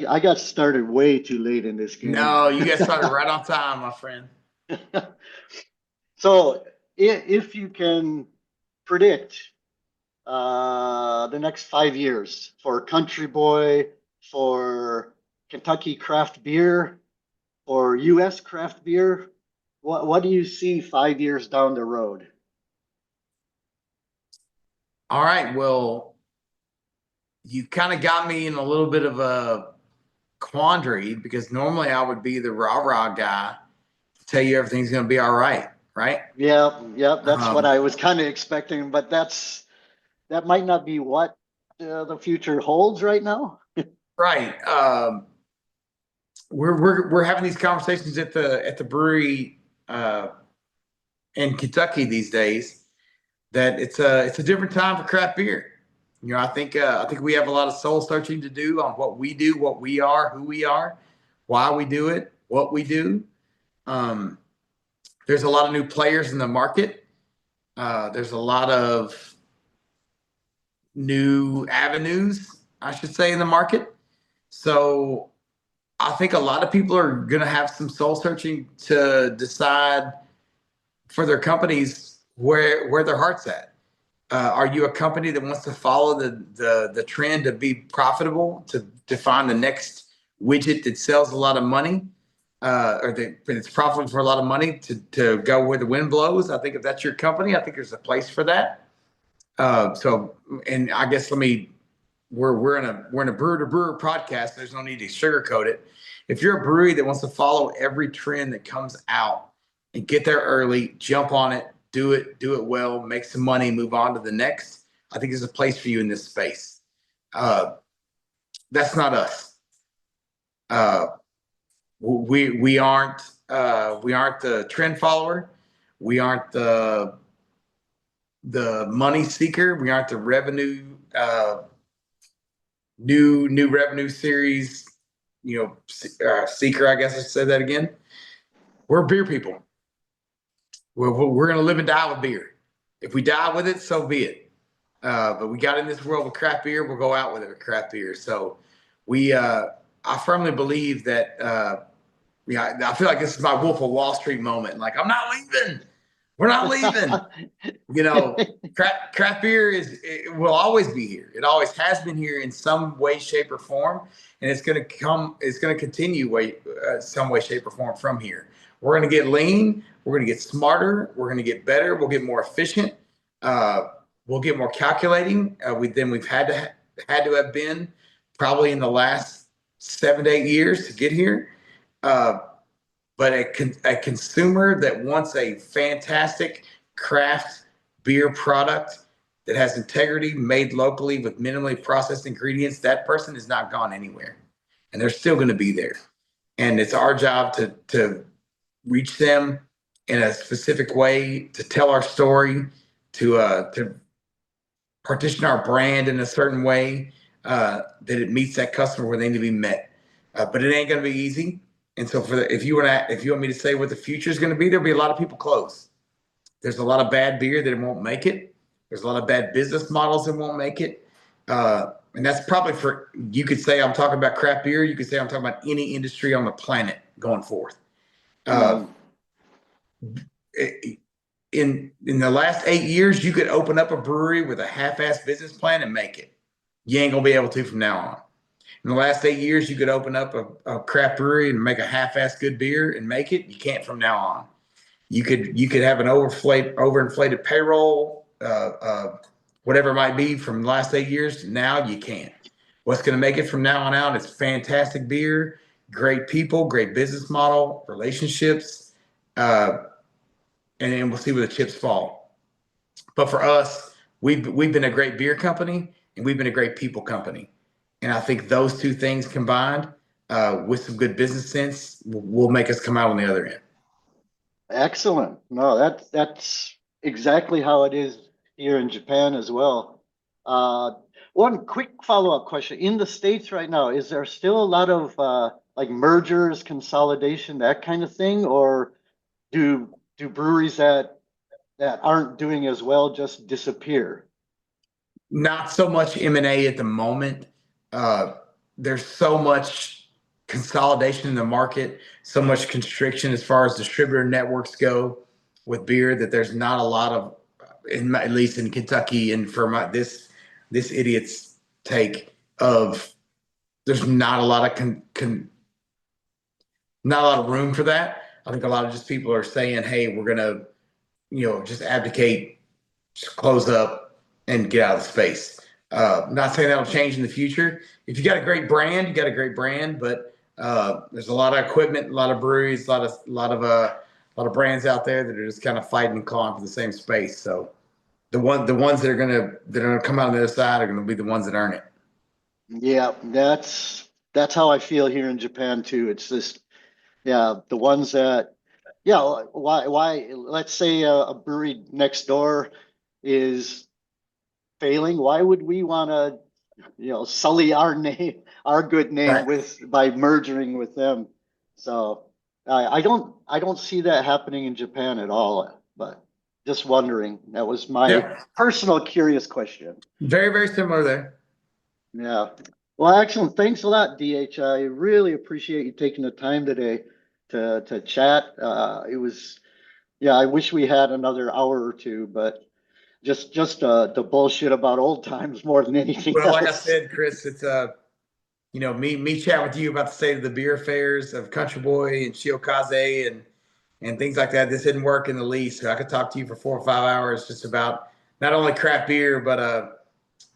I got started way too late in this game. No, you guys started right on time, my friend. So if you can predict the next 5 years for Country Boy, for Kentucky craft beer, or U.S. craft beer, what do you see 5 years down the road? All right. Well, you kind of got me in a little bit of a quandary because normally I would be the rah-rah guy to tell you everything's going to be all right. Right. Yeah, yeah, that's what Um, I was kind of expecting, but that might not be what the future holds right now. right. We're having these conversations at the brewery uh, in Kentucky these days that it's a different time for craft beer. You know, I think we have a lot of soul searching to do on what we do, what we are, who we are, why we do it, what we do. Um, there's a lot of new players in the market. There's a lot of new avenues, I should say, in the market. So I think a lot of people are going to have some soul searching to decide for their companies where their heart's at. Are you a company that wants to follow the trend to be profitable, to find the next widget that sells a lot of money, or that it's profitable for a lot of money to go where the wind blows? I think if that's your company, I think there's a place for that. And I guess we're in a brewer to brewer podcast. There's no need to sugarcoat it. If you're a brewery that wants to follow every trend that comes out and get there early, jump on it, do it well, make some money, move on to the next, I think there's a place for you in this space. Uh, that's not us. Uh, we aren't the trend follower. We aren't the money seeker. We aren't the revenue new revenue series, seeker. I guess I said that again. We're beer people. We're going to live and die with beer. If we die with it, so be it. But we got in this world with craft beer. We'll go out with it with craft beer. So I firmly believe that. I feel like this is my Wolf of Wall Street moment. Like, I'm not leaving. We're not leaving. Craft beer it will always be here. It always has been here in some way, shape, or form, and it's going to continue some way, shape, or form from here. We're going to get lean. We're going to get smarter. We're going to get better. We'll get more efficient. We'll get more calculating. We've had to have been probably in the last 7 to 8 years to get here. But a consumer that wants a fantastic craft beer product that has integrity, made locally with minimally processed ingredients, that person has not gone anywhere, and they're still going to be there. And it's our job to reach them in a specific way, to tell our story, to partition our brand in a certain way that it meets that customer where they need to be met. But it ain't going to be easy. And so if you want me to say what the future is going to be, there'll be a lot of people close. There's a lot of bad beer that won't make it. There's a lot of bad business models that won't make it. And that's probably you could say I'm talking about craft beer. You could say I'm talking about any industry on the planet going forth. In the last 8 years, you could open up a brewery with a half-assed business plan and make it. You ain't going to be able to from now on. In the last 8 years, you could open up a craft brewery and make a half-assed good beer and make it. You can't from now on. You could have an overinflated payroll, whatever it might be from the last 8 years. Now you can't. What's going to make it from now on out is fantastic beer, great people, great business model, relationships, and then we'll see where the chips fall. But for us, we've been a great beer company and we've been a great people company. And I think those two things combined with some good business sense will make us come out on the other end. Excellent. No, that's exactly how it is here in Japan as well. One quick follow-up question. In the States right now, is there still a lot of like mergers, consolidation, that kind of thing? Or do breweries that aren't doing as well just disappear? Not so much M&A at the moment. There's so much consolidation in the market, so much constriction as far as distributor networks go. with beer that there's not a lot of, at least in Kentucky, and for this idiot's take of, there's not a lot of not a lot of room for that. I think a lot of just people are saying, hey, we're gonna, just abdicate, just close up, and get out of the space. Not saying that'll change in the future. If you got a great brand, you got a great brand, but there's a lot of equipment, a lot of breweries, a lot of brands out there that are just kind of fighting and clawing for the same space. So the ones that are gonna come out on the other side are gonna be the ones that earn it. Yeah, that's how I feel here in Japan too. It's just, yeah, the ones that, yeah, why, let's say a brewery next door is failing. Why would we want to, sully our name, our good name Right. by merging with them? So I don't see that happening in Japan at all, but just wondering. That was my Yep. personal curious question. Very, very similar there. Yeah. Well, excellent. Thanks a lot, DH. I really appreciate you taking the time today to chat. It was, yeah, I wish we had another hour or two, but just the bullshit about old times more than anything Well, like I else. said, Chris, it's me chat with you about the state of the beer affairs of Country Boy and Shiokaze and things like that. This didn't work in the least. So I could talk to you for 4 or 5 hours just about not only craft beer, but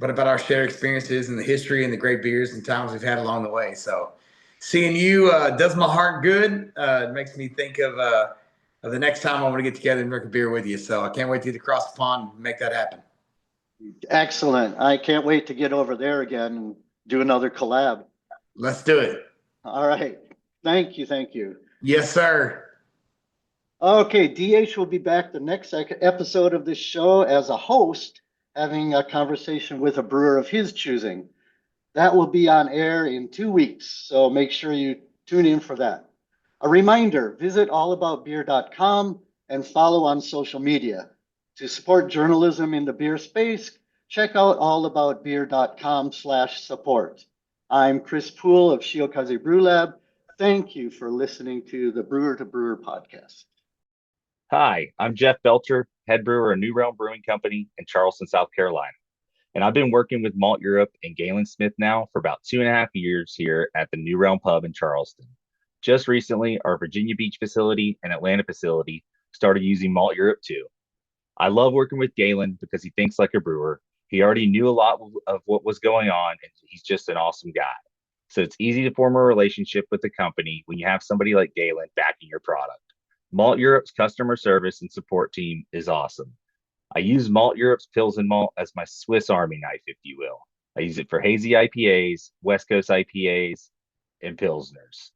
about our shared experiences and the history and the great beers and times we've had along the way. So seeing you does my heart good. It makes me think of the next time I want to get together and drink a beer with you. So I can't wait to get across the pond and make that happen. Excellent. I can't wait to get over there again and do another collab. Let's do it. All right. Thank you. Thank you. Yes, sir. Okay, DH will be back the next episode of this show as a host, having a conversation with a brewer of his choosing. That will be on air in 2 weeks, so make sure you tune in for that. A reminder, visit allaboutbeer.com and follow on social media. To support journalism in the beer space, check out allaboutbeer.com/support. I'm Chris Poole of Shiokaze Brew Lab. Thank you for listening to the Brewer to Brewer podcast. Hi, I'm Jeff Belcher, head brewer of New Realm Brewing Company in Charleston, South Carolina. And I've been working with Malteurop and Galen Smith now for about 2.5 years here at the New Realm Pub in Charleston. Just recently, our Virginia Beach facility and Atlanta facility started using Malteurop too. I love working with Galen because he thinks like a brewer. He already knew a lot of what was going on, and he's just an awesome guy. So it's easy to form a relationship with the company when you have somebody like Galen backing your product. Malteurop's customer service and support team is awesome. I use Malteurop's Pilsen malt as my Swiss Army knife, if you will. I use it for hazy IPAs, West Coast IPAs, and Pilsners.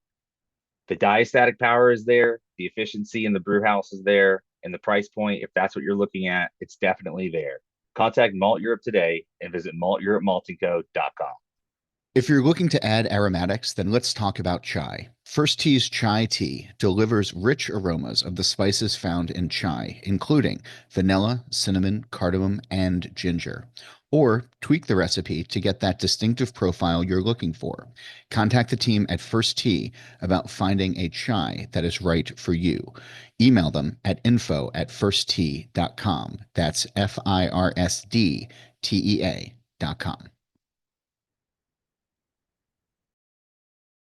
The diastatic power is there, the efficiency in the brew house is there, and the price point, if that's what you're looking at, it's definitely there. Contact Malteurop today and visit malteuropmaltingco.com. If you're looking to add aromatics, then let's talk about chai. Firsd Tea's chai tea delivers rich aromas of the spices found in chai, including vanilla, cinnamon, cardamom, and ginger. Or tweak the recipe to get that distinctive profile you're looking for. Contact the team at Firsd Tea about finding a chai that is right for you. Email them at info@firsdtea.com. That's FIRSDTEA.com.